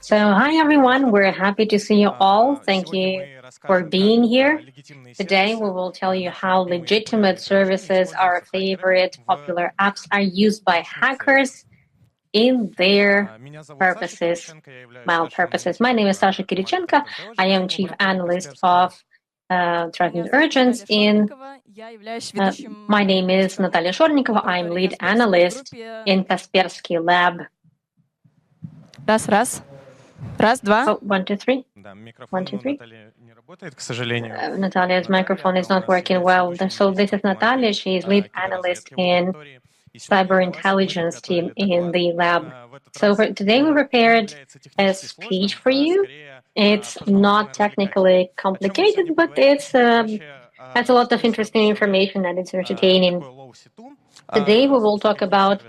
So, hi everyone, we're happy to see you all. Thank you for being here. Today we will tell you how legitimate services, our favorite popular apps, are used by hackers in their purposes, malpurposes. My name is Sasha Kirichenko. I am Chief Analyst of Threatened Urgents my name is Natalia Shornikova. I'm Lead Analyst in Kaspersky Lab. Раз, два. Oh, 1, 2, 3. 1, 2, 3. Natalia's microphone is not working well. So this is Natalia. She is lead analyst in cyber intelligence team in the lab. So today we prepared a speech for you. It's not technically complicated, but it's has a lot of interesting information and it's entertaining. Today we will talk about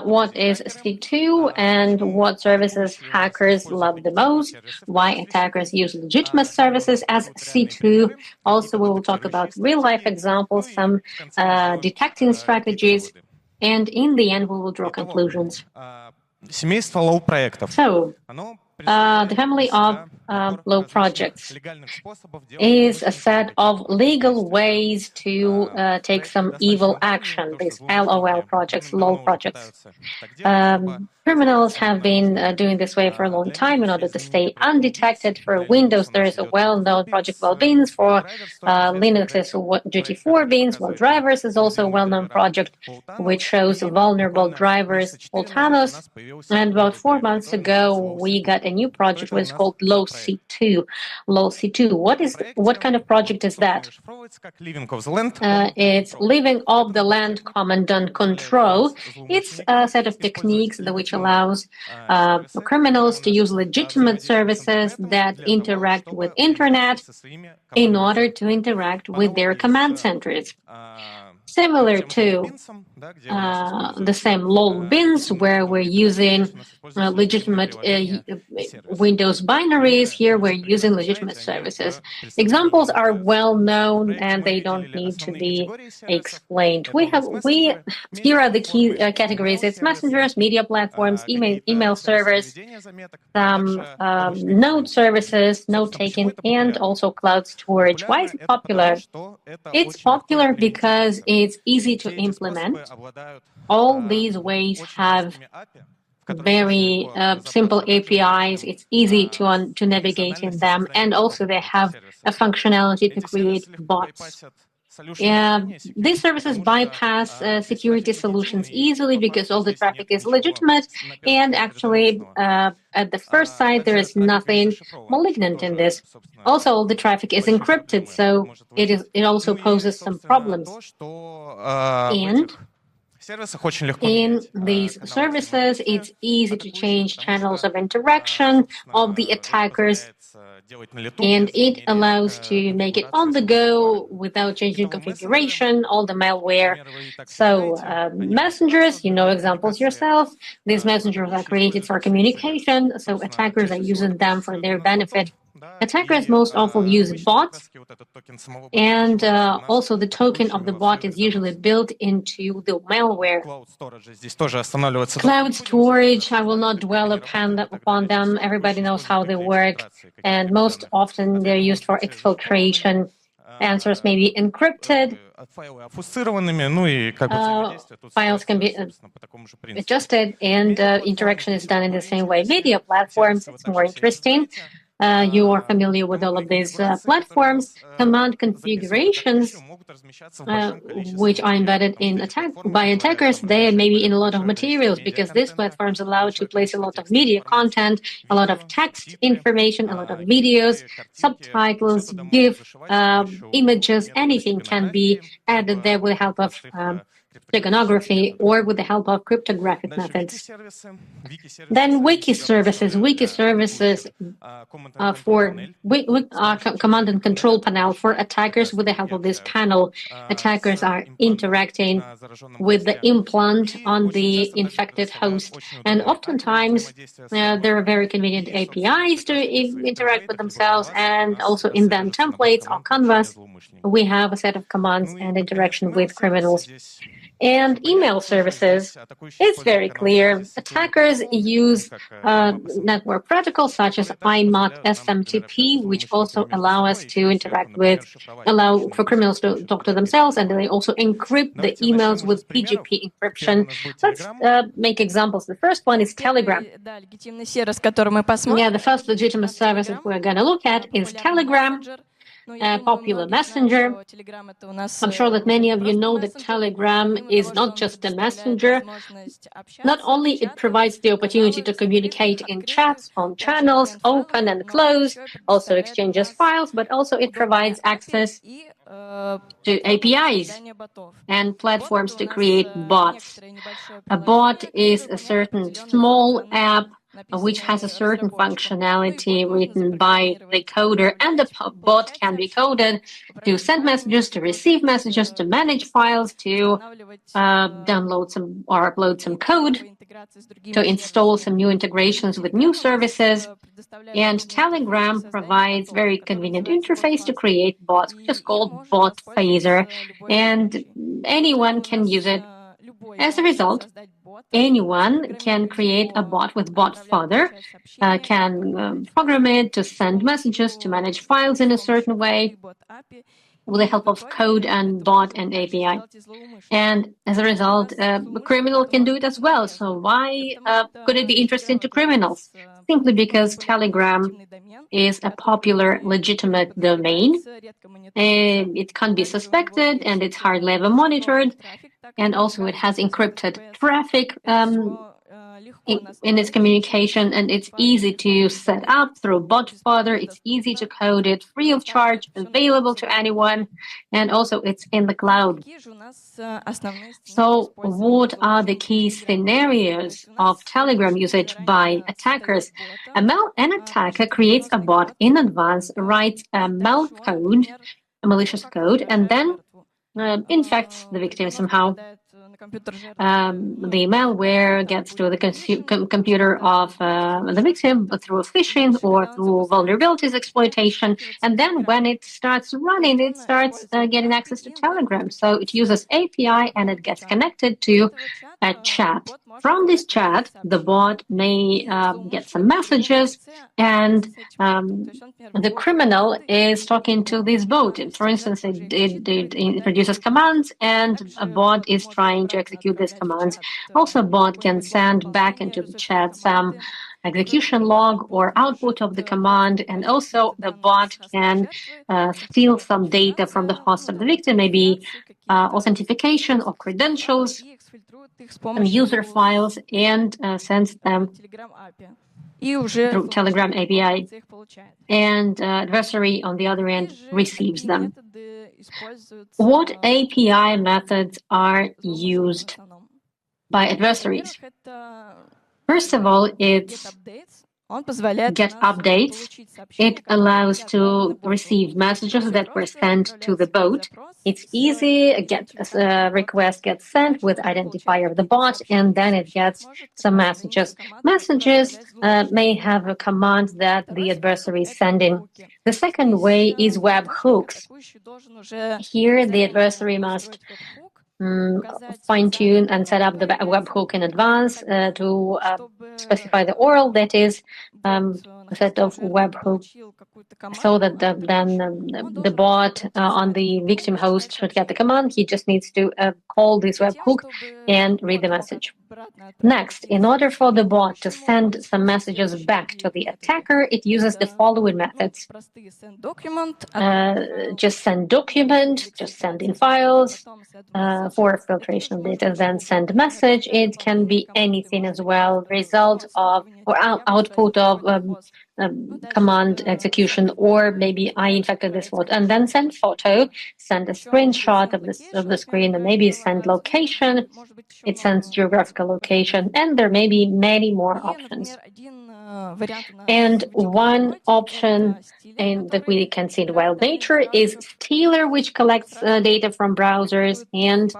what is C2 and what services hackers love the most, why attackers use legitimate services as C2. Also, we will talk about real-life examples, some detecting strategies, and in the end, we will draw conclusions. So, the family of low projects is a set of legal ways to take some evil action, these LOL projects, LOL projects. Criminals have been doing this way for a long time in order to stay undetected. For Windows, there is a well-known project WellBeans. For Linux, is Duty4Beans. WellDrivers is also a well-known project which shows vulnerable drivers, Voltanos. And about 4 months ago, we got a new project which is called LowC2. LowC2. What kind of project is that? It's living off the land command and control. It's a set of techniques which allows criminals to use legitimate services that interact with internet in order to interact with their command centers. Similar to the same LOLBins, where we're using legitimate Windows binaries, here we're using legitimate services. Examples are well known and they don't need to be explained. Here are the key categories. It's messengers, media platforms, email servers, some node services, note taking, and also cloud storage. Why is it popular? It's popular because it's easy to implement. All these ways have very simple APIs. It's easy to navigate in them, and also they have a functionality to create bots. These services bypass security solutions easily because all the traffic is legitimate, and actually at the first sight there is nothing malignant in this. Also, all the traffic is encrypted, so it also poses some problems. And in these services, it's easy to change channels of interaction of the attackers, and it allows to make it on the go without changing configuration, all the malware. So messengers, you know examples yourself. These messengers are created for communication, so attackers are using them for their benefit. Attackers most often use bots, and also the token of the bot is usually built into the malware. Cloud storage, I will not dwell upon them. Everybody knows how they work, and most often they're used for exfiltration. Answers may be encrypted. Files can be adjusted, and interaction is done in the same way. Media platforms, it's more interesting. You are familiar with all of these platforms. Command configurations, which are embedded in by attackers, they may be in a lot of materials because these platforms allow to place a lot of media content, a lot of text information, a lot of videos, subtitles, GIF, images, anything can be added there with the help of steganography or with the help of cryptographic methods. Then wiki services. Wiki services for command and control panel for attackers with the help of this panel. Attackers are interacting with the implant on the infected host. And oftentimes, there are very convenient APIs to interact with themselves, and also in them templates or canvas, we have a set of commands and interaction with criminals. And email services, it's very clear. Attackers use network protocols such as IMAP SMTP, which also allow us to interact with, allow for criminals to talk to themselves, and they also encrypt the emails with PGP encryption. Let's make examples. The first one is Telegram. The first legitimate service that we're going to look at is Telegram, a popular messenger. I'm sure that many of you know that Telegram is not just a messenger. Not only it provides the opportunity to communicate in chats on channels, open and close, also exchanges files, but also it provides access to APIs and platforms to create bots. A bot is a certain small app which has a certain functionality written by the coder, and the bot can be coded to send messages, to receive messages, to manage files, to download some or upload some code, to install some new integrations with new services. And Telegram provides very convenient interface to create bots, which is called Bot Phaser, and anyone can use it. As a result, anyone can create a bot with BotFather, can program it to send messages, to manage files in a certain way with the help of code and bot and API. And as a result, a criminal can do it as well. So why could it be interesting to criminals? Simply because Telegram is a popular, legitimate domain. It can't be suspected, and it's hardly ever monitored. And also it has encrypted traffic in its communication, and it's easy to set up through BotFather. It's easy to code it, free of charge, available to anyone, and also it's in the cloud. So what are the key scenarios of Telegram usage by attackers? An attacker creates a bot in advance, writes a malcode, a malicious code, and then infects the victim somehow. The malware gets to the computer of the victim through phishing or through vulnerabilities exploitation. And then when it starts running, it starts getting access to Telegram. So it uses API and it gets connected to a chat. From this chat, the bot may get some messages, and the criminal is talking to this bot. For instance, it produces commands, and a bot is trying to execute these commands. Also, a bot can send back into the chat some execution log or output of the command, and also the bot can steal some data from the host of the victim, maybe authentication or credentials, user files, and sends them through Telegram API, and adversary on the other end receives them. What API methods are used by adversaries? First of all, it's get updates. It allows to receive messages that were sent to the bot. It's easy. A request gets sent with identifier of the bot, and then it gets some messages. Messages may have a command that the adversary is sending. The second way is webhooks. Here, the adversary must fine-tune and set up the webhook in advance to specify the URL, that is a set of webhook, so that then the bot on the victim host should get the command. He just needs to call this webhook and read the message. Next, in order for the bot to send some messages back to the attacker, it uses the following methods. Just send document, just send in files, for filtration of data, then send message. It can be anything as well, result of or output of command execution, or maybe I infected this bot, and then send photo, send a screenshot of the screen, and maybe send location. It sends geographical location, and there may be many more options. And one option that we can see in wild nature is Stealer, which collects data from browsers and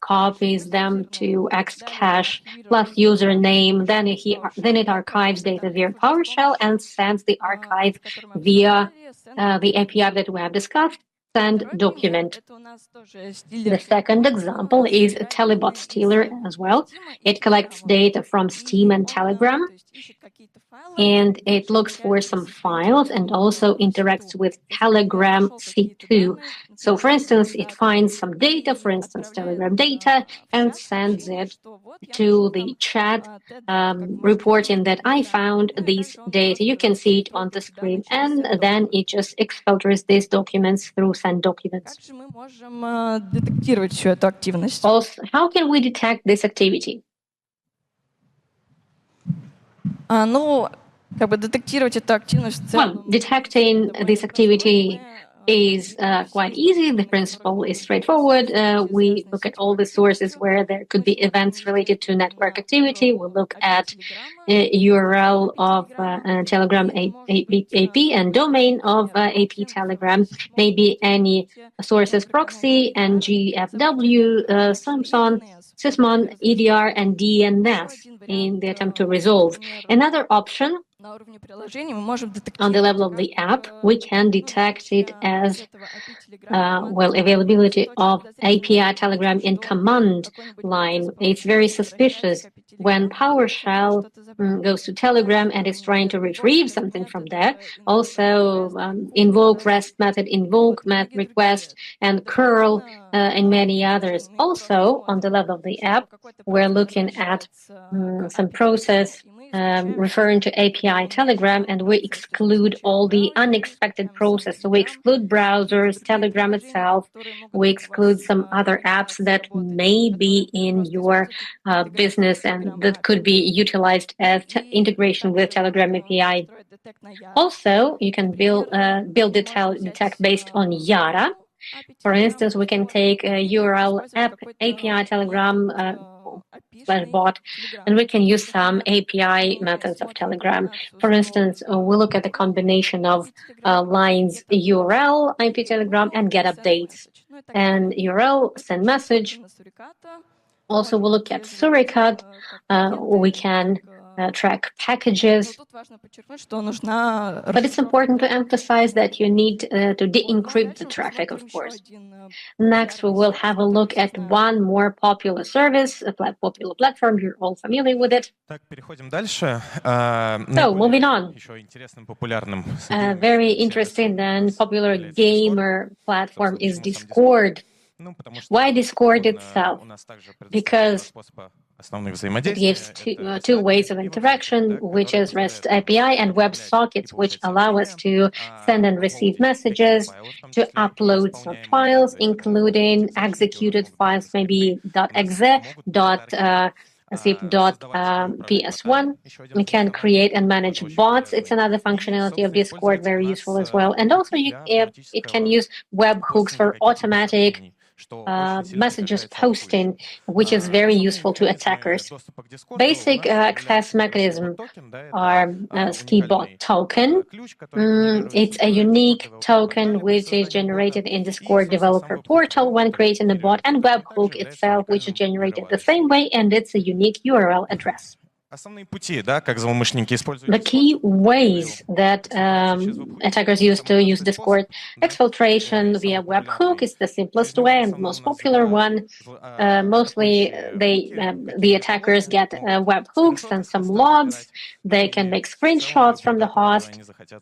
copies them to Xcache plus username. Then it archives data via PowerShell and sends the archive via the API that we have discussed send document. The second example is a Telebot Stealer as well. It collects data from Steam and Telegram, and it looks for some files and also interacts with Telegram C2. So, for instance, it finds some data, for instance, Telegram data, and sends it to the chat reporting that I found this data. You can see it on the screen, and then it just exfilters these documents through send documents. Also, how can we detect this activity? Well, detecting this activity is quite easy. The principle is straightforward. We look at all the sources where there could be events related to network activity. We look at URL of Telegram AP and domain of AP Telegram, maybe any sources proxy, NGFW, Samsung, Sysmon, EDR, and DNS in the attempt to resolve. Another option on the level of the app, we can detect it as availability of API Telegram in command line. It's very suspicious when PowerShell goes to Telegram and is trying to retrieve something from there. Also, invoke REST method, invoke method request, and curl, and many others. Also, on the level of the app, we're looking at some process referring to API Telegram, and we exclude all the unexpected process. So we exclude browsers, Telegram itself, we exclude some other apps that may be in your business and that could be utilized as integration with Telegram API. Also, you can build detect based on Yara. For instance, we can take a URL app API Telegram /bot, and we can use some API methods of Telegram. For instance, we look at the combination of lines URL, IP Telegram, and get updates, and URL, send message. Also, we look at Suricate. We can track packages. But it's important to emphasize that you need to de-encrypt the traffic, of course. Next, we will have a look at one more popular service, a popular platform. You're all familiar with it. So, moving on. A very interesting and popular gamer platform is Discord. Why Discord itself? Because it gives two ways of interaction, which is REST API and WebSockets, which allow us to send and receive messages, to upload some files, including executed files, maybe .exe, zip.ps1. We can create and manage bots. It's another functionality of Discord, very useful as well. And also it can use webhooks for automatic messages posting, which is very useful to attackers. Basic access mechanism are SkiBot token. It's a unique token which is generated in Discord developer portal when creating a bot, and webhook itself, which is generated the same way, and it's a unique URL address. The key ways that attackers use to use Discord: exfiltration via webhook is the simplest way and the most popular one. Mostly, the attackers get webhooks and some logs. They can make screenshots from the host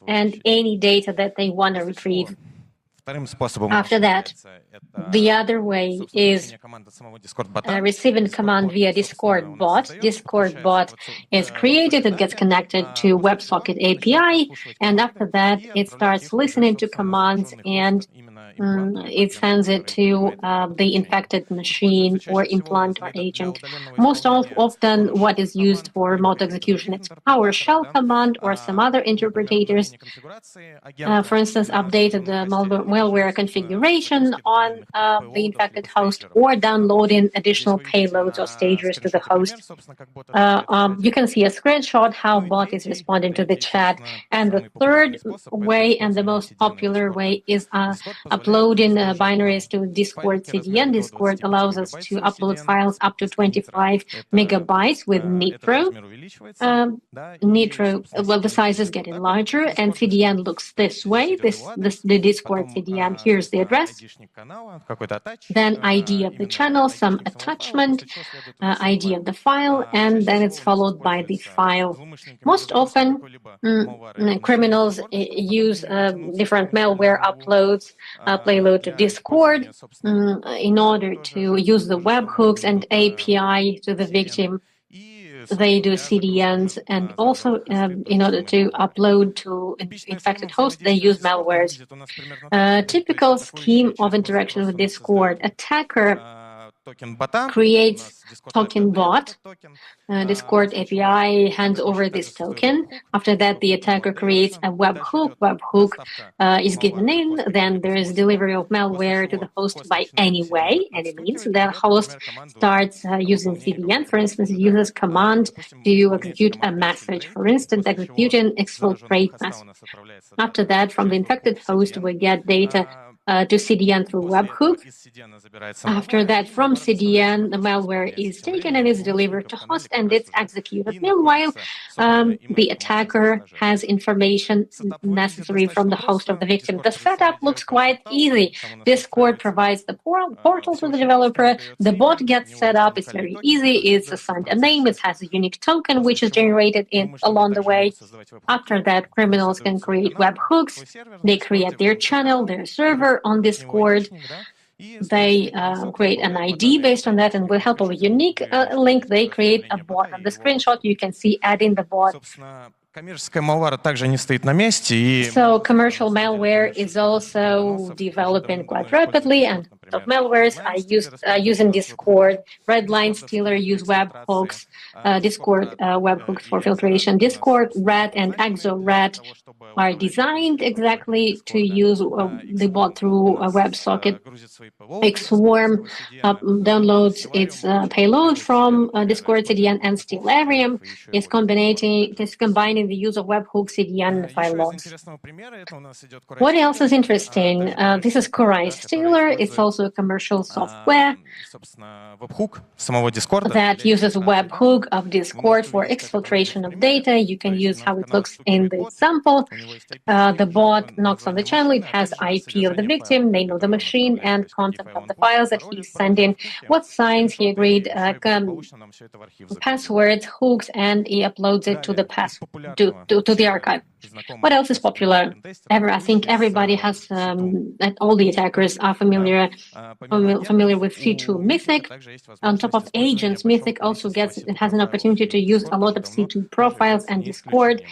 and any data that they want to retrieve. After that, the other way is receiving command via Discord bot. Discord bot is created, it gets connected to WebSocket API, and after that, it starts listening to commands and it sends it to the infected machine or implant or agent. Most often, what is used for remote execution is PowerShell command or some other interpreters. For instance, updated the malware configuration on the infected host, or downloading additional payloads or stagers to the host. You can see a screenshot how bot is responding to the chat. And the third way and the most popular way is application uploading binaries to Discord CDN. Discord allows us to upload files up to 25 megabytes with Nitro. Well, the size is getting larger, and CDN looks this way. The Discord CDN. Here's the address. Then ID of the channel, some attachment, ID of the file, and then it's followed by the file. Most often, criminals use different malware uploads, payload to Discord in order to use the webhooks and API to the victim. They do CDNs, and also in order to upload to infected hosts, they use malwares. Typical scheme of interaction with Discord: attacker creates token bot. Discord API hands over this token. After that, the attacker creates a webhook. Webhook is given in. Then there is delivery of malware to the host by any means. The host starts using CDN. For instance, it uses command to execute a message. For instance, executing exfiltrate message. After that, from the infected host, we get data to CDN through webhook. After that, from CDN, the malware is taken and is delivered to host, and it's executed. Meanwhile, the attacker has information necessary from the host of the victim. The setup looks quite easy. Discord provides the portal to the developer. The bot gets set up. It's very easy. It's assigned a name. It has a unique token, which is generated along the way. After that, criminals can create webhooks. They create their channel, their server on Discord. They create an ID based on that, and with help of a unique link, they create a bot. On the screenshot, you can see adding the bot. So commercial malware is also developing quite rapidly, and of malwares are using Discord. Redline Stealer use webhooks, Discord webhooks for filtration. Discord Rat and ExoRat are designed exactly to use the bot through a WebSocket. XSwarm downloads its payload from Discord CDN, and Stellarium is combining the use of webhook CDN file logs. What else is interesting? This is Korai Stealer. It's also a commercial software that uses webhook of Discord for exfiltration of data. You can use how it looks in the example. The bot knocks on the channel. It has IP of the victim, name of the machine, and content of the files that he's sending, what signs he agreed, passwords, hooks, and he uploads it to the archive. What else is popular? I think everybody has, all the attackers are familiar with C2 Mythic. On top of agents, Mythic also has an opportunity to use a lot of C2 profiles, and Discord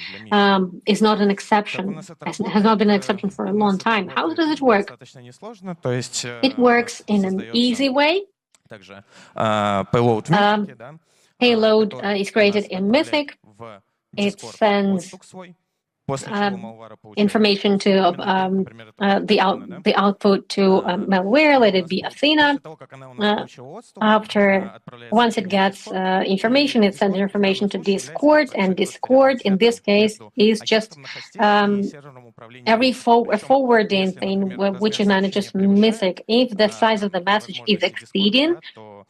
is not an exception. Has not been an exception for a long time. How does it work? It works in an easy way. Payload is created in Mythic. It sends information to the output to malware, let it be Athena. Once it gets information, it sends information to Discord, and Discord, in this case, is just a forwarding thing which manages Mythic. If the size of the message is exceeding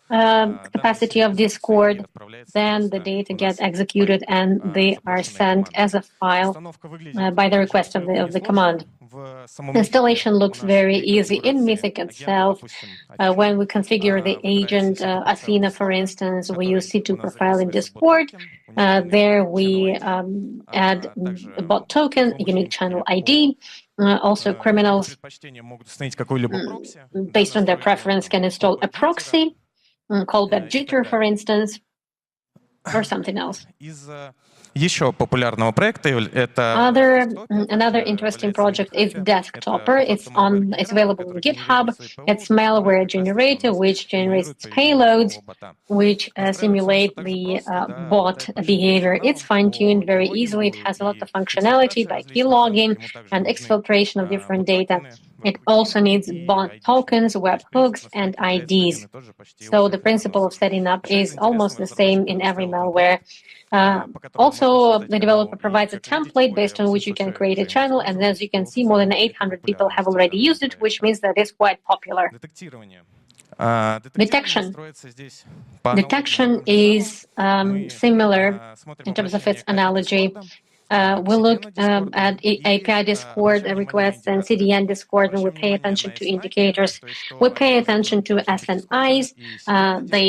capacity of Discord, then the data gets executed and they are sent as a file by the request of the command. Installation looks very easy in Mythic itself. When we configure the agent Athena, for instance, we use C2 profile in Discord. There we add a bot token, unique channel ID. Also, criminals, based on their preference, can install a proxy, callback jitter, for instance, or something else. Another interesting project is Desktopper. It's available on GitHub. It's malware generator which generates payloads which simulate the bot behavior. It's fine-tuned very easily. It has a lot of functionality by keylogging and exfiltration of different data. It also needs bond tokens, webhooks, and IDs. So the principle of setting up is almost the same in every malware. Also, the developer provides a template based on which you can create a channel, and as you can see, more than 800 people have already used it, which means that it's quite popular. Detection. Detection is similar in terms of its analogy. We look at API Discord requests and CDN Discord, and we pay attention to indicators. We pay attention to SNIs. They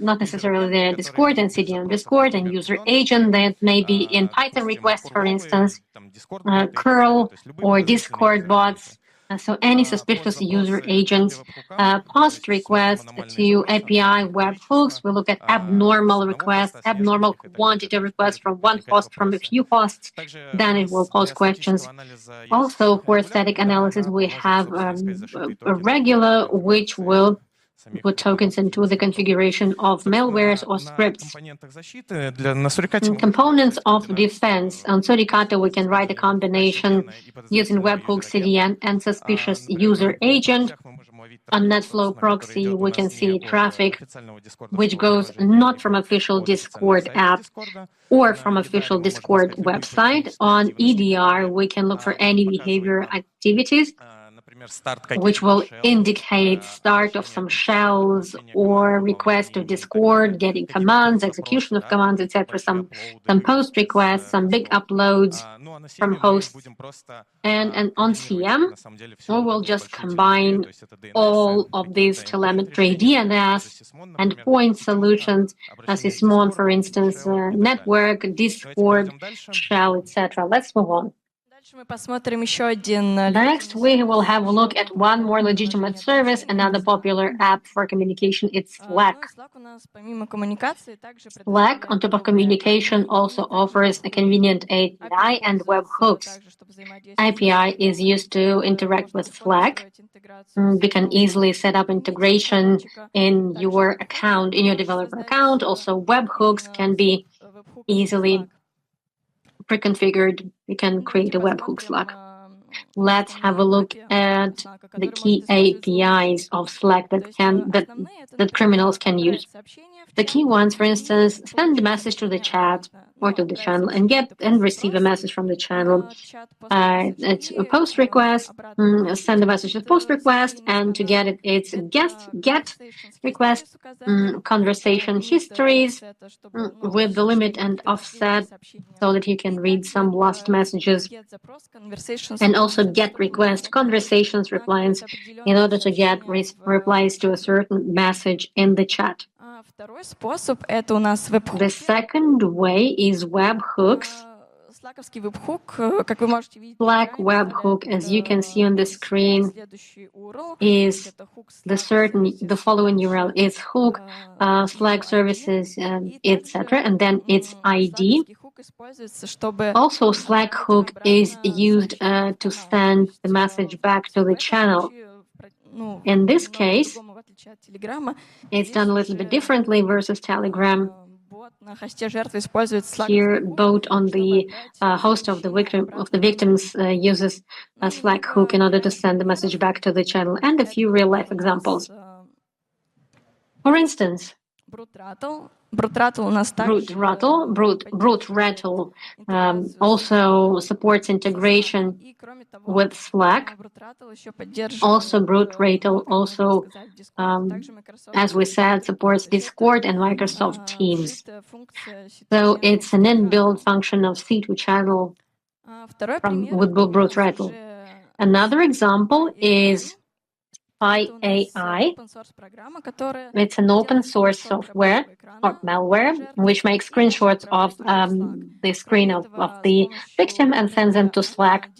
not necessarily they're Discord and CDN Discord and user agent that may be in Python requests, for instance, curl or Discord bots. So any suspicious user agents, post requests to API webhooks. We look at abnormal requests, abnormal quantity requests from one host, from a few hosts. Then it will pose questions. Also, for static analysis, we have a regular, which will put tokens into the configuration of malwares or scripts. Components of defense. On Suricata, we can write a combination using webhook, CDN, and suspicious user agent. On NetFlow proxy, we can see traffic which goes not from official Discord app or from official Discord website. On EDR, we can look for any behavior activities which will indicate start of some shells or request of Discord, getting commands, execution of commands, etc. Some post requests, some big uploads from hosts. And on CM, we will just combine all of these telemetry, DNS, and point solutions, as Sysmon, for instance, network, Discord, shell, etc. Let's move on. Next, we will have a look at one more legitimate service, another popular app for communication. It's Slack. Slack, on top of communication, also offers a convenient API and webhooks. API is used to interact with Slack. We can easily set up integration in your account, in your developer account. Also, webhooks can be easily pre-configured. We can create a webhook Slack. Let's have a look at the key APIs of Slack that criminals can use. The key ones, for instance, send a message to the chat or to the channel and get and receive a message from the channel. It's a post request, send a message to post request, and to get it, it's get request, conversation histories with the limit and offset so that you can read some lost messages, and also get request conversations replies in order to get replies to a certain message in the chat. The second way is webhooks. Slack webhook, as you can see on the screen, is the following URL is hook, Slack services, etc., and then its ID. Also, Slack hook is used to send the message back to the channel. In this case, it's done a little bit differently versus Telegram. Here, bot on the host of the victims uses a Slack hook in order to send the message back to the channel, and a few real-life examples. For instance, Brute Rattle also supports integration with Slack. Also, Brute Rattle also, as we said, supports Discord and Microsoft Teams. So it's an inbuilt function of C2 channel with Brute Rattle. Another example is PyAI. It's an open source software or malware which makes screenshots of the screen of the victim and sends them to Slack.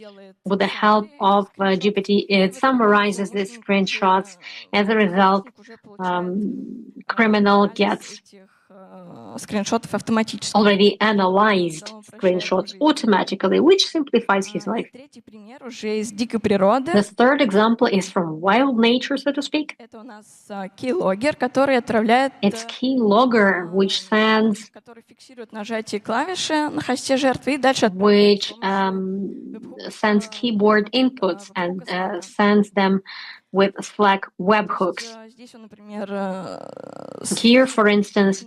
With the help of GPT, it summarizes these screenshots. As a result, criminal gets already analyzed screenshots automatically, which simplifies his life. The third example is from wild nature, so to speak. It's keylogger, which sends keyboard inputs and sends them with Slack webhooks. Here, for instance,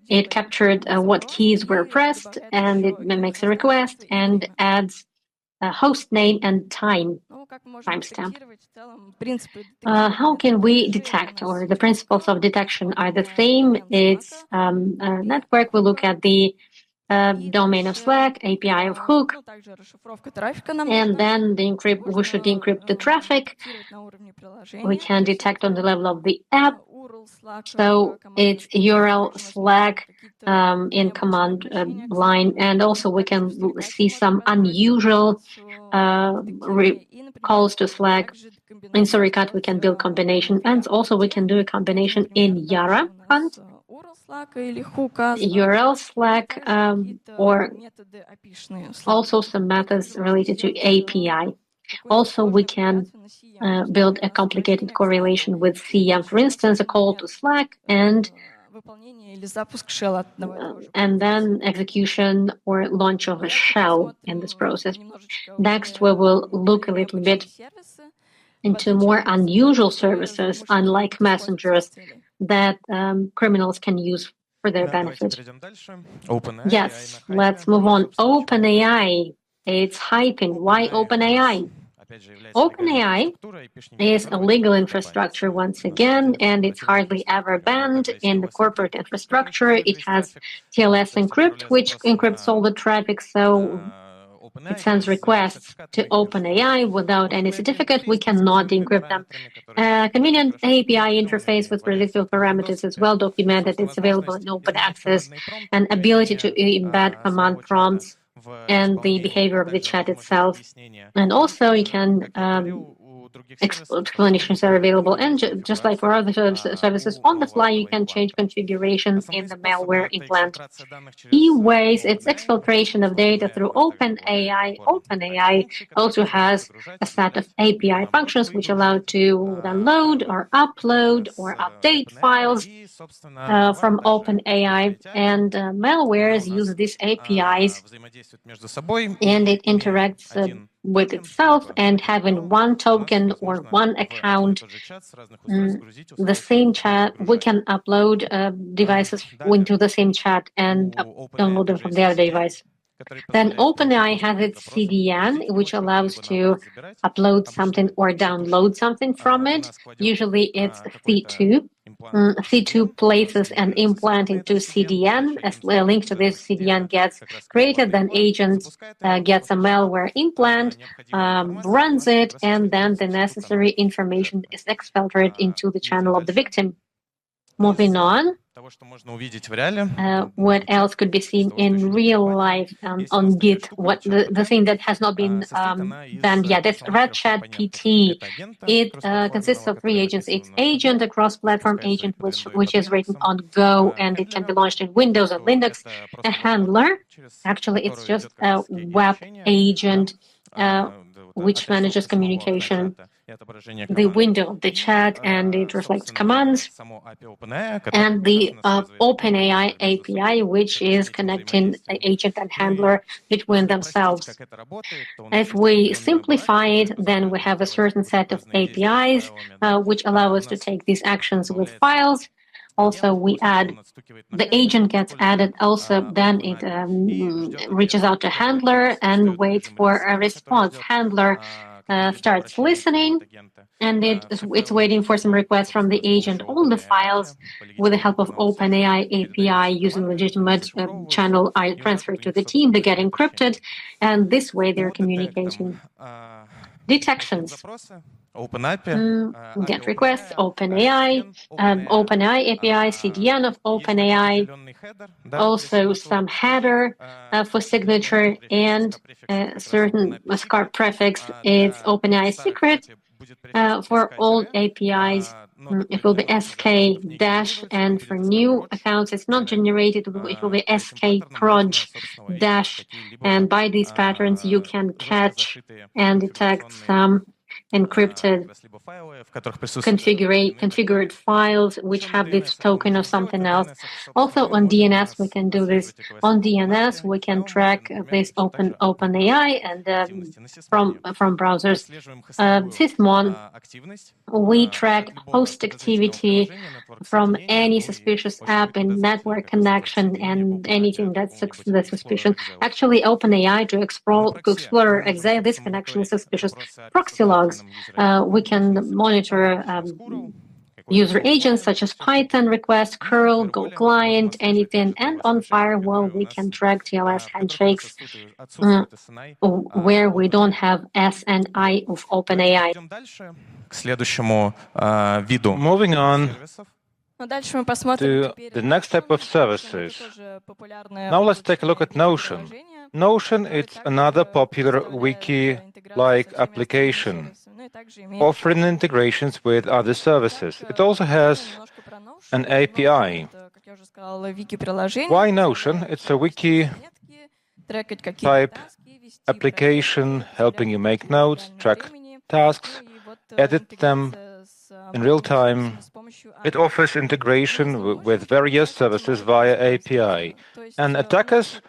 it captured what keys were pressed, and it makes a request and adds a host name and timestamp. How can we detect, or the principles of detection are the same? It's a network. We look at the domain of Slack, API of Hook, and then we should encrypt the traffic. We can detect on the level of the app. So it's URL Slack in command line, and also we can see some unusual calls to Slack. In Suricata, we can build combination, and also we can do a combination in Yara Hunt, URL Slack, or also some methods related to API. Also, we can build a complicated correlation with CM, for instance, a call to Slack, and then execution or launch of a shell in this process. Next, we will look a little bit into more unusual services, unlike messengers, that criminals can use for their benefit. Yes, let's move on. OpenAI, it's hyping. Why OpenAI? OpenAI is a legal infrastructure once again, and it's hardly ever banned in the corporate infrastructure. It has TLS encrypt, which encrypts all the traffic, so it sends requests to OpenAI without any certificate. We cannot decrypt them. Convenient API interface with predictable parameters is well documented. It's available in open access, and ability to embed command prompts and the behavior of the chat itself. And also you can explanations are available, and just like for other services on the fly, you can change configurations in the malware implant. Key ways, it's exfiltration of data through OpenAI. OpenAI also has a set of API functions which allow to download or upload or update files from OpenAI, and malwares use these APIs, and it interacts with itself, and having one token or one account, the same chat, we can upload devices into the same chat and download them from the other device. Then OpenAI has its CDN, which allows to upload something or download something from it. Usually it's C2. C2 places an implant into CDN. As a link to this CDN gets created, then agent gets a malware implant, runs it, and then the necessary information is exfiltrated into the channel of the victim. Moving on. What else could be seen in real life on Git? What the thing that has not been banned yet? It's RedChat PT. It consists of 3 agents. It's agent, a cross-platform agent, which is written on Go, and it can be launched in Windows and Linux. A handler, actually, it's just a web agent which manages communication. The window of the chat, and it reflects commands, and the OpenAI API, which is connecting agent and handler between themselves. If we simplify it, then we have a certain set of APIs which allow us to take these actions with files. Also, we add, the agent gets added also, then it reaches out to handler and waits for a response. Handler starts listening, and it's waiting for some requests from the agent. All the files, with the help of OpenAI API using legitimate channel, are transferred to the team. They get encrypted, and this way they're communicating. Detections. Get requests, OpenAI, OpenAI API, CDN of OpenAI, also some header for signature, and a certain SCARP prefix. It's OpenAI secret, For old APIs, it will be sk dash, and for new accounts, it's not generated, it will be sk proj dash, and by these patterns, you can catch and detect some encrypted configured files which have this token or something else. Also on DNS, we can do this. On DNS, we can track this OpenAI and from browsers. Sysmon, we track host activity from any suspicious app and network connection and anything that's suspicious. Actually, OpenAI to explore this connection is suspicious. Proxy logs, we can monitor user agents such as Python requests, curl, Go client, anything, and on firewall we can track TLS handshakes where we don't have S and I of OpenAI. Moving on to the next type of services. Now let's take a look at Notion. Notion is another popular wiki-like application, offering integrations with other services. It also has an API. Why Notion? It's a wiki-type application helping you make notes, track tasks, edit them in real time. It offers integration with various services via API, and attackers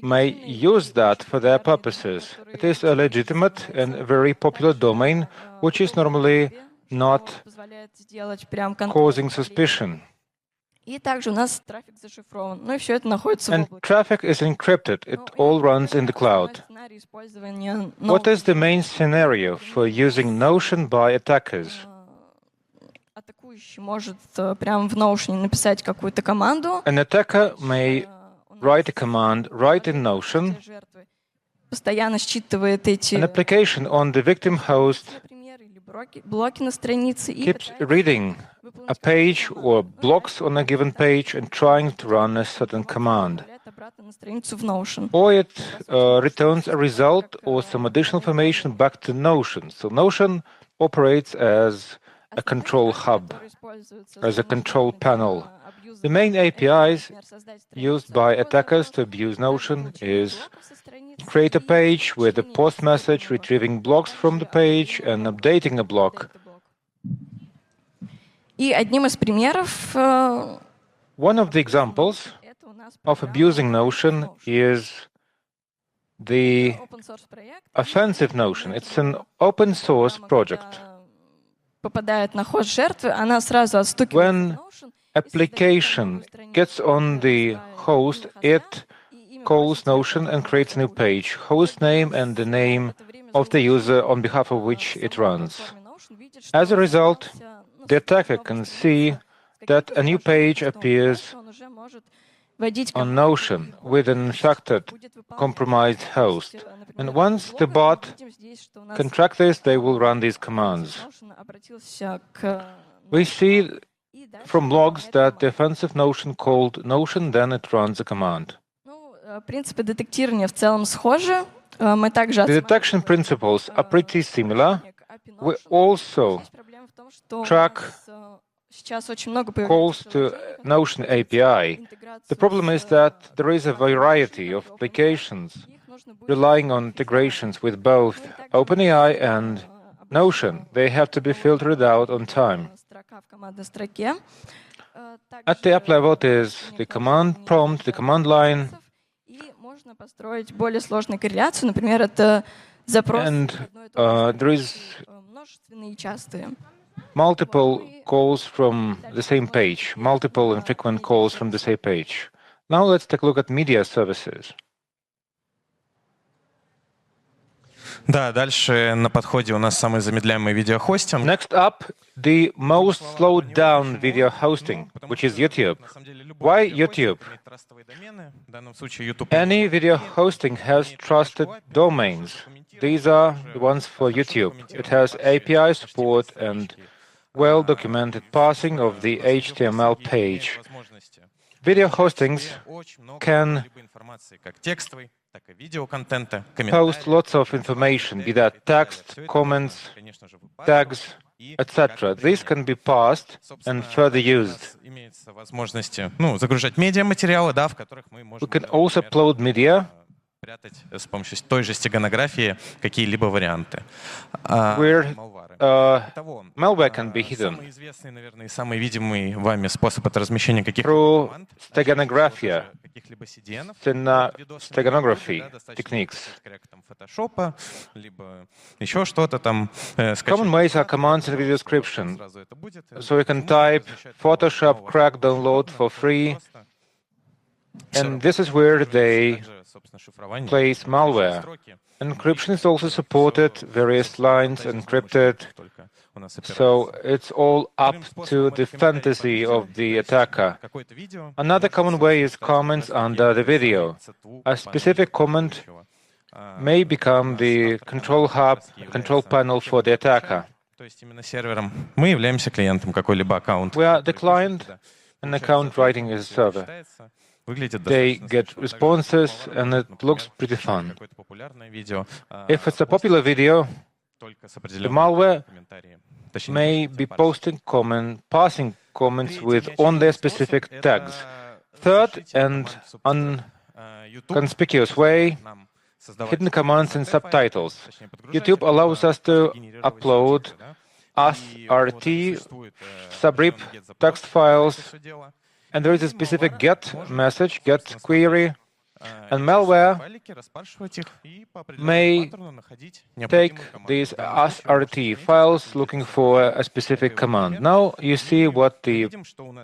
may use that for their purposes. It is a legitimate and very popular domain, which is normally not causing suspicion. And traffic is encrypted. It all runs in the cloud. What is the main scenario for using Notion by attackers? An attacker may write a command right in Notion. An application on the victim host keeps reading a page or blocks on a given page and trying to run a certain command. Or it returns a result or some additional information back to Notion. So Notion operates as a control hub, as a control panel. The main APIs used by attackers to abuse Notion is create a page with a post message, retrieving blocks from the page, and updating a block. One of the examples of abusing Notion is the offensive Notion. It's an open source project. When application gets on the host, it calls Notion and creates a new page, host name and the name of the user on behalf of which it runs. As a result, the attacker can see that a new page appears on Notion with an infected, compromised host. And once the bot can track this, they will run these commands. We see from logs that the offensive Notion called Notion, then it runs a command. The detection principles are pretty similar. We also track calls to Notion API. The problem is that there is a variety of applications relying on integrations with both OpenAI and Notion. They have to be filtered out on time. At the app level, it is the command prompt, the command line, and there is multiple calls from the same page, multiple and frequent calls from the same page. Now let's take a look at media services. Да, дальше на подходе у нас самый замедляемый видеохостинг. Next up, the most slowed down video hosting, which is YouTube. Why YouTube? Any video hosting has trusted domains. These are the ones for YouTube. It has API support and well-documented parsing of the HTML page. Video hostings can post lots of information, be that text, comments, tags, etc. These can be passed and further used. We can also upload media с помощью той же стеганографии какие-либо варианты. where malware can be hidden Самый известный, наверное, и самый видимый вами способ это размещения каких-либо through команд, steganography, каких-либо CDN, steganography techniques. фотошопа, либо еще что-то там. Common ways are commands in video description. So you can type Photoshop crack download for free, and this is where they place malware. Encryption is also supported, various lines encrypted, so it's all up to the fantasy of the attacker. Another common way is comments under the video. A specific comment may become the control hub, control panel for the attacker. То есть именно сервером мы являемся клиентом какой-либо аккаунт. We are the client, and account writing is a server. They get responses, and it looks pretty fun. If it's a popular video, the malware may be passing comments with on their specific tags. Third, and unconspicuous way, hidden commands and subtitles. YouTube allows us to upload AskRT, subrip, text files, and there is a specific get message, get query, and malware may take these AskRT files looking for a specific command. Now you see what the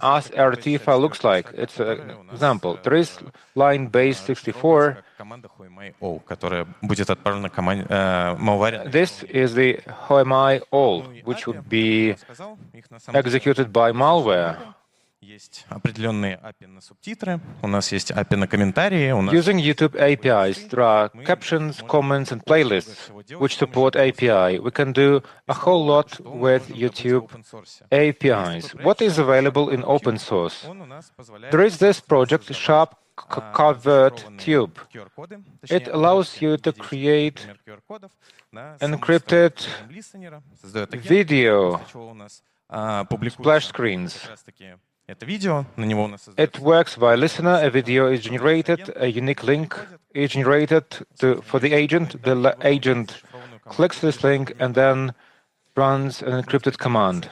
AskRT file looks like. It's an example. There is line base 64. This is the HOMI all, which would be executed by malware. Есть определенные API на субтитры, у нас есть API на комментарии. Using YouTube APIs, there are captions, comments, and playlists which support API. We can do a whole lot with YouTube APIs. What is available in open source? There is this project, Sharp Covert Tube. It allows you to create encrypted video splash screens. It works via listener. A video is generated, a unique link is generated for the agent. The agent clicks this link and then runs an encrypted command.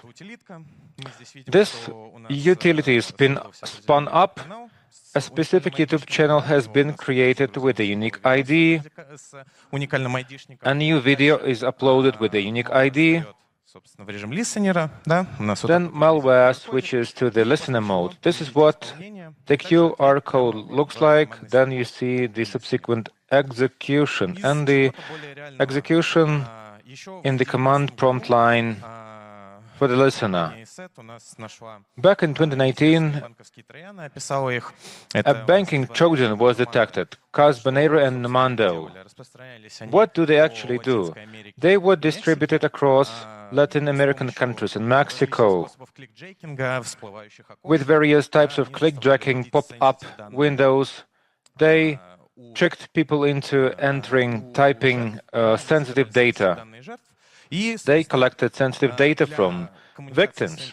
This utility is spun up. A specific YouTube channel has been created with a unique ID. A new video is uploaded with a unique ID. Then malware switches to the listener mode. This is what the QR code looks like. Then you see the subsequent execution. And the execution in the command prompt line for the listener. Back in 2019, a banking Trojan was detected, Cas Banero and Namando. What do they actually do? They were distributed across Latin American countries and Mexico with various types of clickjacking pop-up windows. They tricked people into typing sensitive data. They collected sensitive data from victims.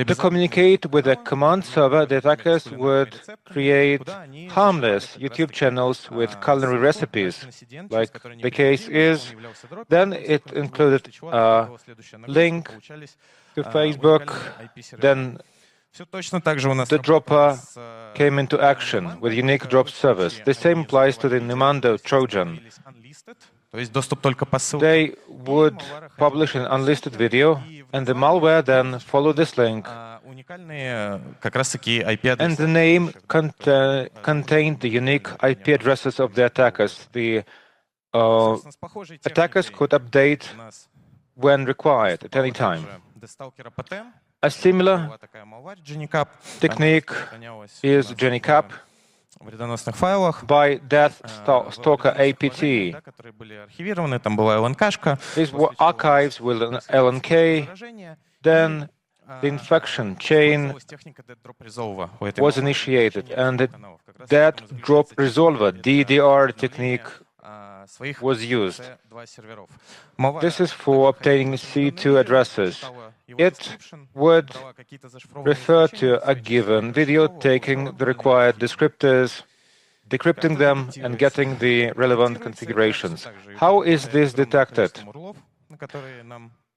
To communicate with a command server, the attackers would create harmless YouTube channels with culinary recipes, like the case is. Then it included a link to Facebook. Then the dropper came into action with unique drop service. The same applies to the Nimando Trojan. They would publish an unlisted video, and the malware then followed this link. And the name contained the unique IP addresses of the attackers. The attackers could update when required, at any time. A similar technique is JennyCap by Deathstalker APT. These were archives with an LNK. Then the infection chain was initiated, and that drop resolver, DDR technique, was used. This is for obtaining C2 addresses. It would refer to a given video, taking the required descriptors, decrypting them, and getting the relevant configurations. How is this detected?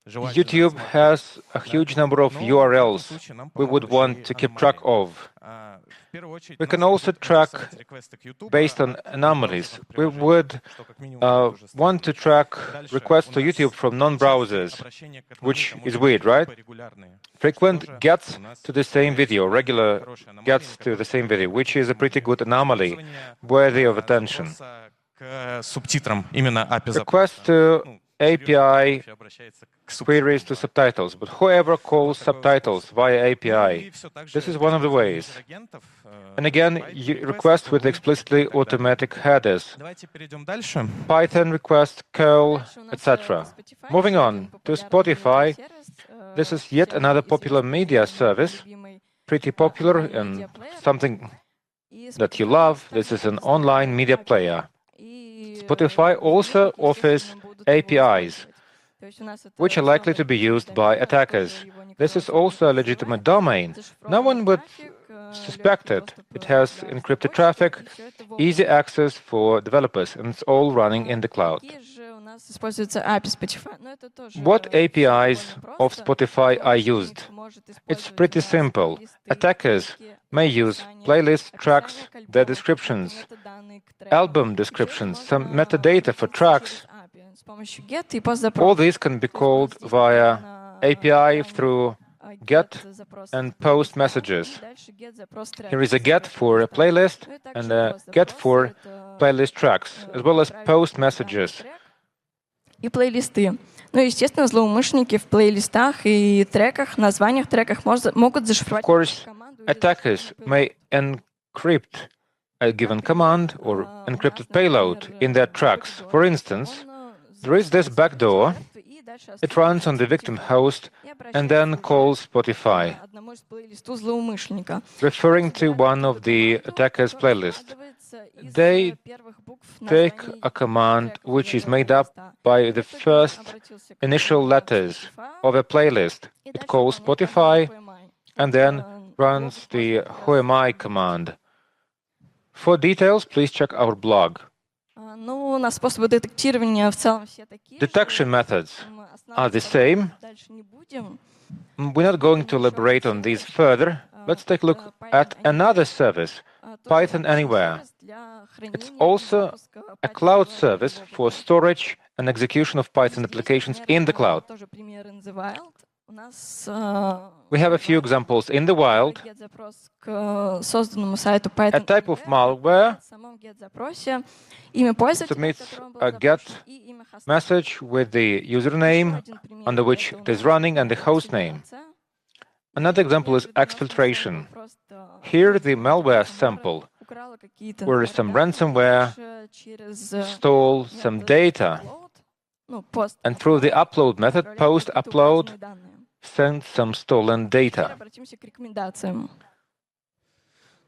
YouTube has a huge number of URLs we would want to keep track of. We can also track based on anomalies. We would want to track requests to YouTube from non-browsers, which is weird, right? Frequent gets to the same video, regular gets to the same video, which is a pretty good anomaly, worthy of attention. Requests to API queries to subtitles, but whoever calls subtitles via API, this is one of the ways. And again, requests with explicitly automatic headers, Python request, curl, etc. Moving on to Spotify, this is yet another popular media service, pretty popular and something that you love. This is an online media player. Spotify also offers APIs, which are likely to be used by attackers. This is also a legitimate domain. No one would suspect it. It has encrypted traffic, easy access for developers, and it's all running in the cloud. What APIs of Spotify are used? It's pretty simple. Attackers may use playlist tracks, their descriptions, album descriptions, some metadata for tracks. All these can be called via API through GET and POST messages. Here is a GET for a playlist and a GET for playlist tracks, as well as POST messages. И плейлисты. Ну, естественно, злоумышленники в плейлистах и треках, названиях треках могут зашифровать команду. Attackers may encrypt a given command or encrypted payload in their tracks. For instance, there is this backdoor. It runs on the victim host and then calls Spotify, referring to one of the attacker's playlists. They take a command which is made up by the first initial letters of a playlist. It calls Spotify and then runs the whoami command. For details, please check our blog. Detection methods are the same. We're not going to elaborate on these further. Let's take a look at another service, Python Anywhere. It's also a cloud service for storage and execution of Python applications in the cloud. We have a few examples in the wild. A type of malware submits a GET message with the username under which it is running and the host name. Another example is exfiltration. Here, the malware sample, where some ransomware stole some data, and through the upload method, post upload, send some stolen data.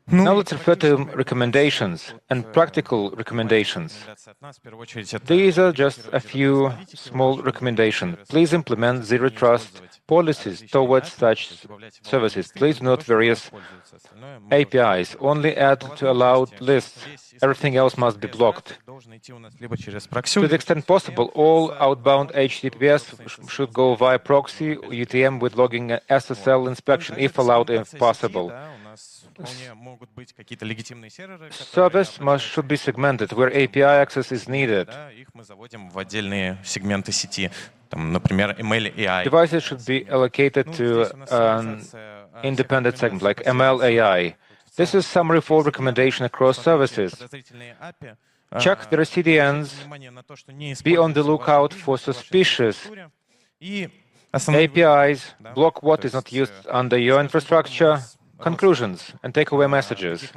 Now let's refer to recommendations and practical recommendations. These are just a few small recommendations. Please implement zero trust policies towards such services. Please note various APIs. Only add to allowed lists. Everything else must be blocked. To the extent possible, all outbound HTTPS should go via proxy, UTM with logging and SSL inspection, if allowed, if possible. Service should be segmented where API access is needed. Devices should be allocated to an independent segment, like ML AI. This is summary for recommendation across services. Check their CDNs. Be on the lookout for suspicious APIs. Block what is not used under your infrastructure. Conclusions and takeaway messages.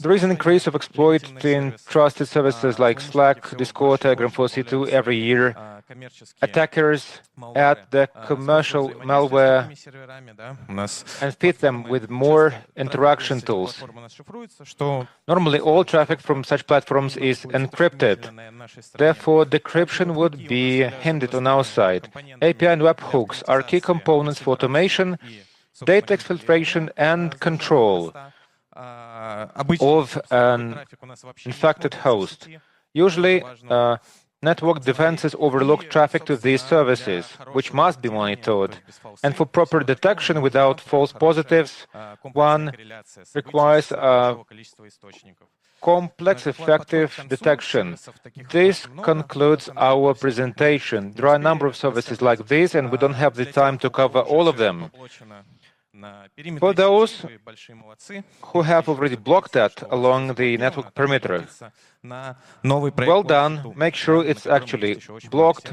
There is an increase of exploit in trusted services like Slack, Discord, Telegram 4C2 every year. attackers add the commercial malware and feed them with more interaction tools. Normally, all traffic from such platforms is encrypted. Therefore, decryption would be hindered on our side. API and webhooks are key components for automation, data exfiltration, and control of an infected host. Usually, network defenses overlook traffic to these services, which must be monitored. And for proper detection without false positives, one requires complex, effective detection. This concludes our presentation. There are a number of services like this, and we don't have the time to cover all of them. For those who have already blocked that along the network perimeter, well done. Make sure it's actually blocked.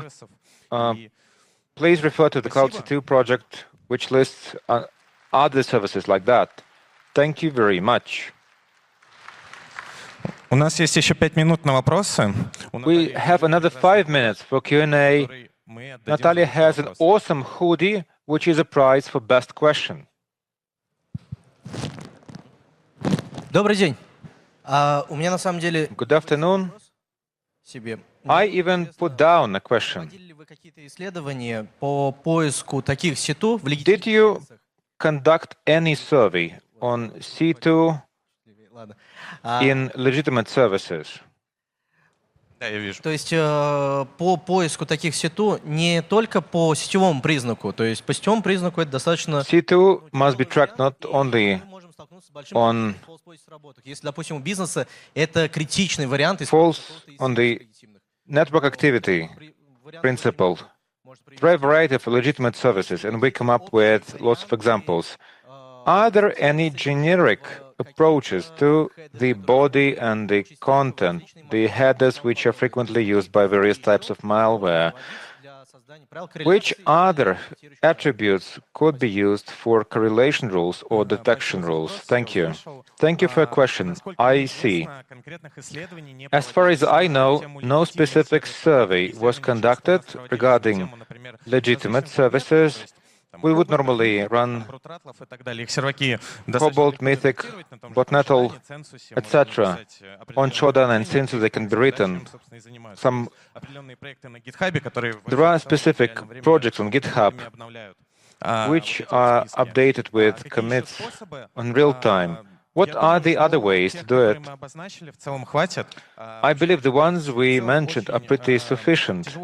Please refer to the Cloud C2 project, which lists other services like that. Thank you very much. У нас есть еще 5 минут на вопросы. We have another 5 minutes for Q&A. Natalia has an awesome hoodie, which is a prize for best question. Добрый день. У меня на самом деле... Good afternoon. Себе. I even put down a question. Проводили ли вы какие-то исследования по поиску таких C2 в Did you conduct any survey on C2 in legitimate services? Да, я вижу. То есть по поиску таких C2 не только по сетевому признаку, то есть по сетевому признаку это достаточно... C2 must be tracked not only on Если, допустим, у бизнеса это критичный вариант... false on the network activity principle. There are a variety of legitimate services, and we come up with lots of examples. Are there any generic approaches to the body and the content, the headers which are frequently used by various types of malware? Which other attributes could be used for correlation rules or detection rules? Thank you. Thank you for your question. I see. As far as I know, no specific survey was conducted regarding legitimate services. We would normally run Cobalt, Mythic, Botnetel, etc. On Shodan and Sinsu they can be written. There are specific projects on GitHub which are updated with commits on real time. What are the other ways to do it? I believe the ones we mentioned are pretty sufficient.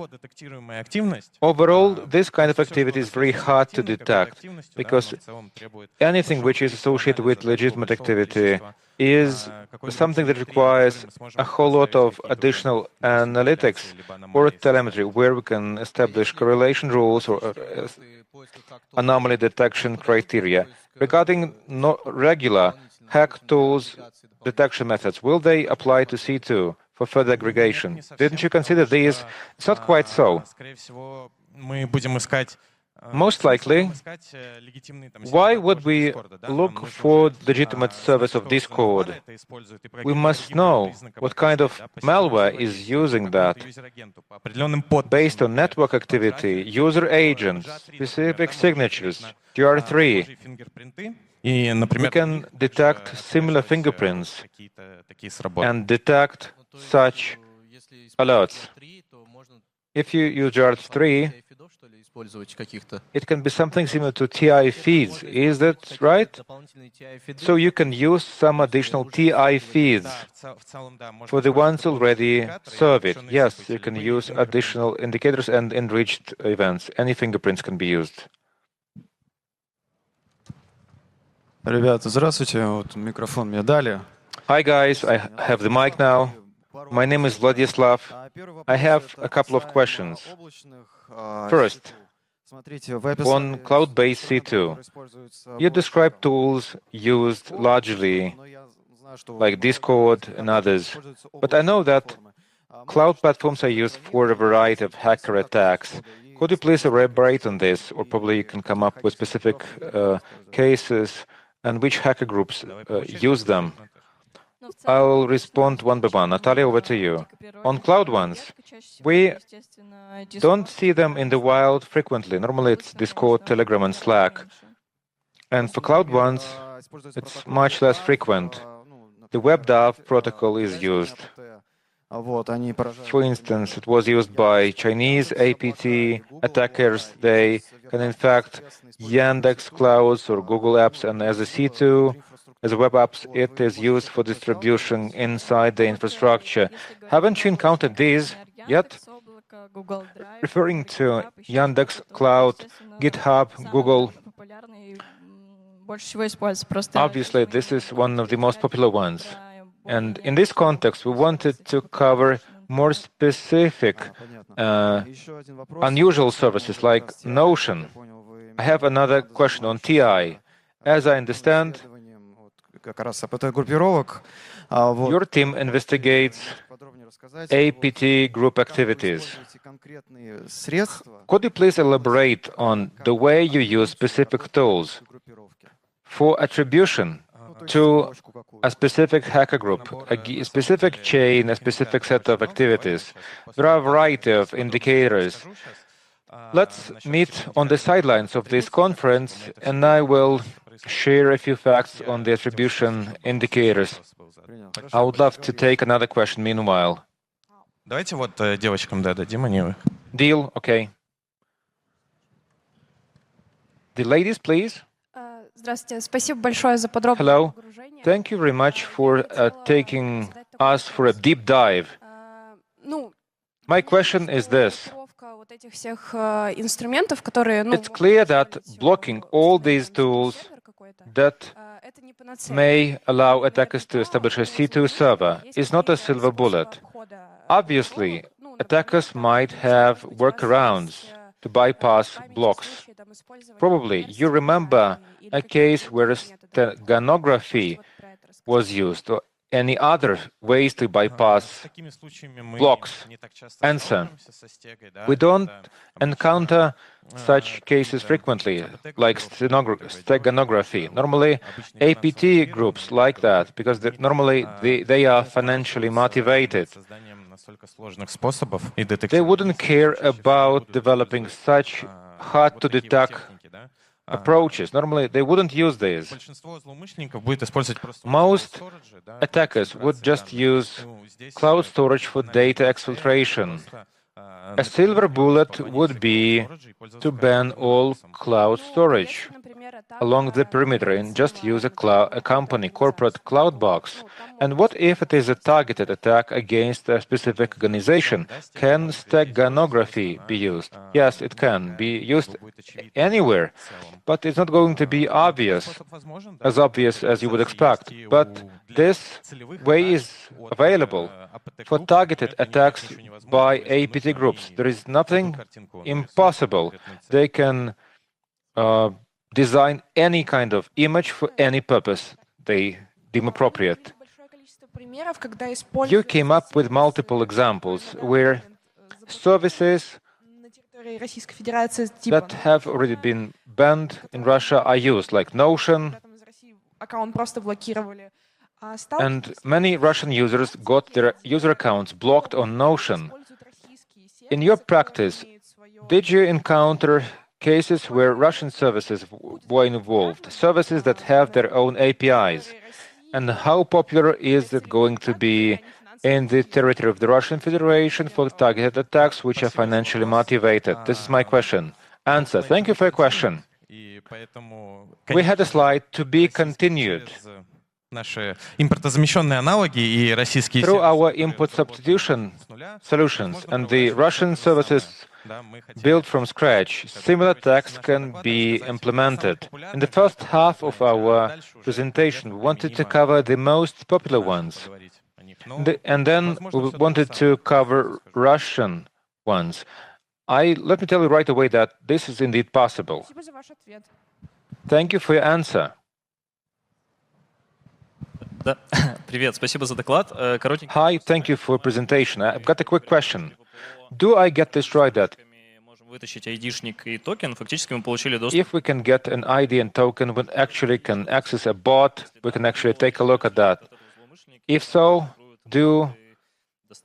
Overall, this kind of activity is very hard to detect, because anything which is associated with legitimate activity is something that requires a whole lot of additional analytics or telemetry, where we can establish correlation rules or anomaly detection criteria. Regarding regular hack tools detection methods, will they apply to C2 for further aggregation? Didn't you consider these? It's not quite so. Most likely, why would we look for legitimate service of Discord? We must know what kind of malware is using that. Based on network activity, user agents, specific signatures, GR3, we can detect similar fingerprints and detect such alerts. If you use GR3, it can be something similar to TI feeds. Is that right? So you can use some additional TI feeds for the ones already served. Yes, you can use additional indicators and enriched events. Any fingerprints can be used. Ребята, здравствуйте. Вот микрофон мне дали. Hi guys, I have the mic now. My name is Vladislav. I have a couple of questions. First, on cloud-based C2, you describe tools used largely like Discord and others, but I know that cloud platforms are used for a variety of hacker attacks. Could you please elaborate on this, or probably you can come up with specific cases and which hacker groups use them? I'll respond one by one. Natalia, over to you. On Cloud Ones, we don't see them in the wild frequently. Normally it's Discord, Telegram, and Slack. And for Cloud Ones, it's much less frequent. The WebDAV protocol is used. For instance, it was used by Chinese APT attackers. They can infect Yandex Clouds or Google Apps, and as a C2, as a web apps, it is used for distribution inside the infrastructure. Haven't you encountered these yet? Referring to Yandex Cloud, GitHub, Google. Obviously, this is one of the most popular ones. And in this context, we wanted to cover more specific, unusual services like Notion. I have another question on TI. As I understand, your team investigates APT group activities. Could you please elaborate on the way you use specific tools for attribution to a specific hacker group, a specific chain, a specific set of activities? There are a variety of indicators. Let's meet on the sidelines of this conference, and I will share a few facts on the attribution indicators. I would love to take another question meanwhile. Давайте вот девочкам дадим, они... Deal, okay. The ladies, please. Здравствуйте, спасибо большое за подробное Hello. погружение. Thank you very much for taking us for a deep dive. My question is this. Вот этих всех инструментов, которые, It's clear that blocking all these tools that may allow attackers to establish a C2 server is not a silver bullet. Obviously, attackers might have workarounds to bypass blocks. Probably you remember a case where steganography was used, or any other ways to bypass blocks. Answer: we don't encounter such cases frequently, like steganography. Normally, APT groups like that, because normally they are financially motivated. They wouldn't care about developing such hard-to-detect approaches. Normally, they wouldn't use these. Most attackers would just use cloud storage for data exfiltration. A silver bullet would be to ban all cloud storage along the perimeter and just use a company corporate cloud box. And what if it is a targeted attack against a specific organization? Can steganography be used? Yes, it can be used anywhere, but it's not going to be obvious as you would expect. But this way is available for targeted attacks by APT groups. There is nothing impossible. They can design any kind of image for any purpose they deem appropriate. You came up with multiple examples where services that have already been banned in Russia are used, like Notion, and many Russian users got their user accounts blocked on Notion. In your practice, did you encounter cases where Russian services were involved, services that have their own APIs? And how popular is it going to be in the territory of the Russian Federation for targeted attacks which are financially motivated? This is my question. Answer: thank you for your question. We had a slide to be continued. Through our import substitution solutions and the Russian services built from scratch, similar attacks can be implemented. In the first half of our presentation, we wanted to cover the most popular ones. And then we wanted to cover Russian ones. Let me tell you right away that this is indeed possible. Thank you for your answer. Hi, thank you for your presentation. I've got a quick question. Do I get this right that if we can get an ID and token, we actually can access a bot, we can actually take a look at that? If so, do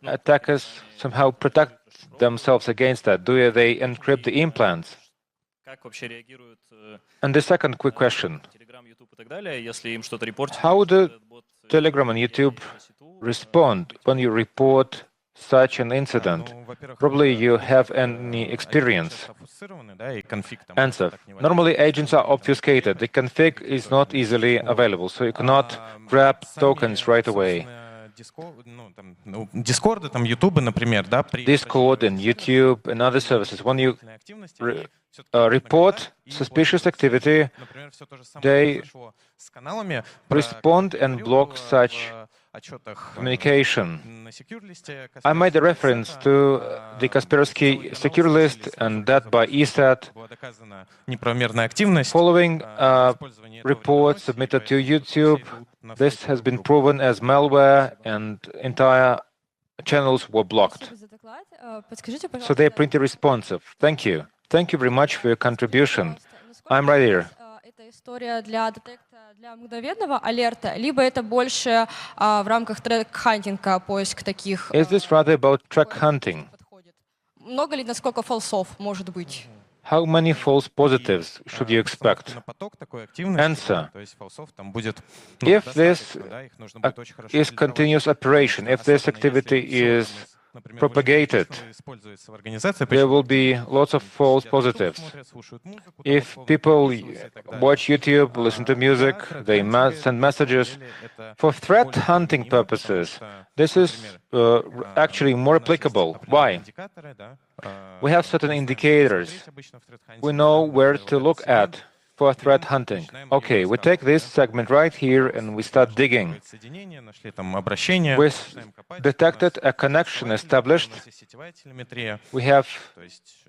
attackers somehow protect themselves against that? Do they encrypt the implants? And the second quick question. How do Telegram and YouTube respond when you report such an incident? Probably you have any experience. Answer. Normally agents are obfuscated. The config is not easily available, so you cannot grab tokens right away. Discord and YouTube and other services, when you report suspicious activity, they respond and block such communication. I made a reference to the Kaspersky secure list and that by ESET. Following reports submitted to YouTube, this has been proven as malware and entire channels were blocked. So they're pretty responsive. Thank you. Thank you very much for your contribution. I'm right here. Для мгновенного алерта, либо это больше в рамках трек-хантинга, поиск таких... Is this rather about track hunting? Много ли, насколько фалсов может быть? How many false positives should you expect? Answer. If this is continuous operation, if this activity is propagated, there will be lots of false positives. If people watch YouTube, listen to music, they send messages, for threat hunting purposes, this is actually more applicable. Why? We have certain indicators. We know where to look at for threat hunting. Okay, we take this segment right here and we start digging. We detected a connection established. We have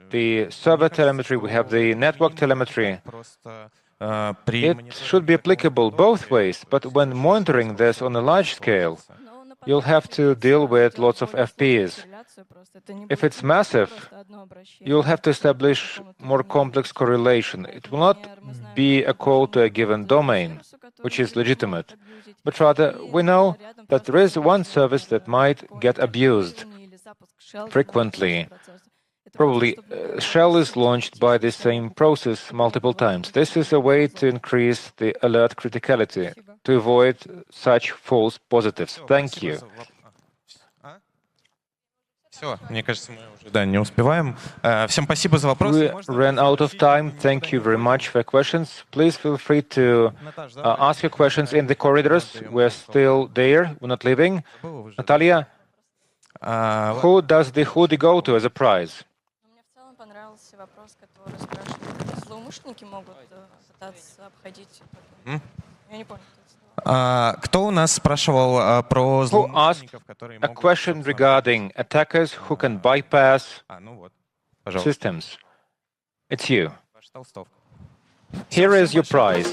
the server telemetry, we have the network telemetry. It should be applicable both ways, but when monitoring this on a large scale, you'll have to deal with lots of FPs. If it's massive, you'll have to establish more complex correlation. It will not be a call to a given domain, which is legitimate, but rather we know that there is one service that might get abused frequently. Probably shell is launched by the same process multiple times. This is a way to increase the alert criticality, to avoid such false positives. Thank you. Мне кажется, мы уже не успеваем. Всем спасибо за вопросы. We ran out of time. Thank you very much for your questions. Please feel free to ask your questions in the corridors. We're still there. We're not leaving. Natalia, who does the hoodie go to as a prize? Мне в целом понравился вопрос, который спрашивает, злоумышленники могут пытаться обходить. Я не понял. Кто у нас спрашивал про злоумышленников, которые могут... A question regarding attackers who can bypass systems. It's you. Here is your prize.